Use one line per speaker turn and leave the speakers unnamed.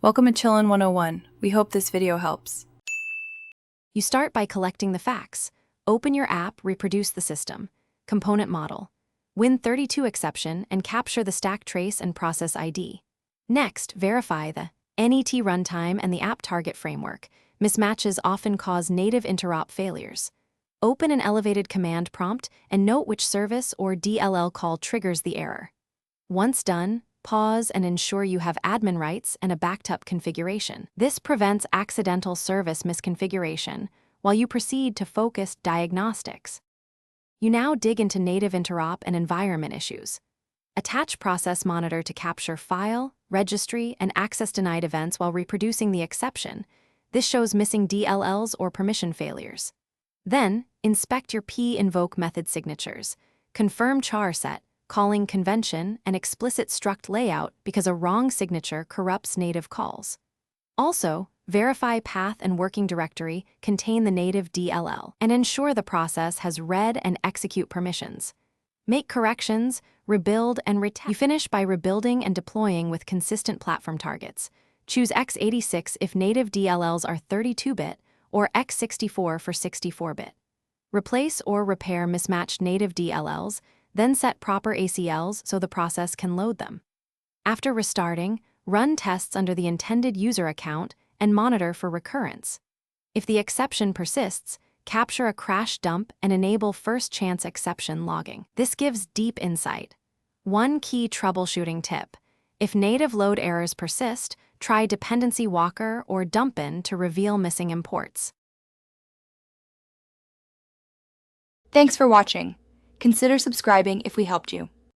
Welcome to Chillin' 101. We hope this video helps.
You start by collecting the facts. Open your app, reproduce the system, component model, win32exception, and capture the stack trace and process ID. Next, verify the NET runtime and the app target framework. Mismatches often cause native interop failures. Open an elevated command prompt and note which service or DLL call triggers the error. Once done, pause and ensure you have admin rights and a backed-up configuration. This prevents accidental service misconfiguration while you proceed to focused diagnostics. You now dig into native interop and environment issues. Attach Process Monitor to capture file, registry, and access denied events while reproducing the exception. This shows missing DLLs or permission failures. Then, inspect your p-invoke method signatures. Confirm char set, calling convention, and explicit struct layout because a wrong signature corrupts native calls. Also, verify path and working directory contain the native DLL and ensure the process has read and execute permissions. Make corrections, rebuild, and retest. You finish by rebuilding and deploying with consistent platform targets. Choose x86 if native DLLs are 32-bit or x64 for 64-bit. Replace or repair mismatched native DLLs, then set proper ACLs so the process can load them. After restarting, run tests under the intended user account and monitor for recurrence. If the exception persists, capture a crash dump and enable first chance exception logging. This gives deep insight. One key troubleshooting tip: if native load errors persist, try dependency walker or dumpin to reveal missing imports.
Thanks for watching. Consider subscribing if we helped you.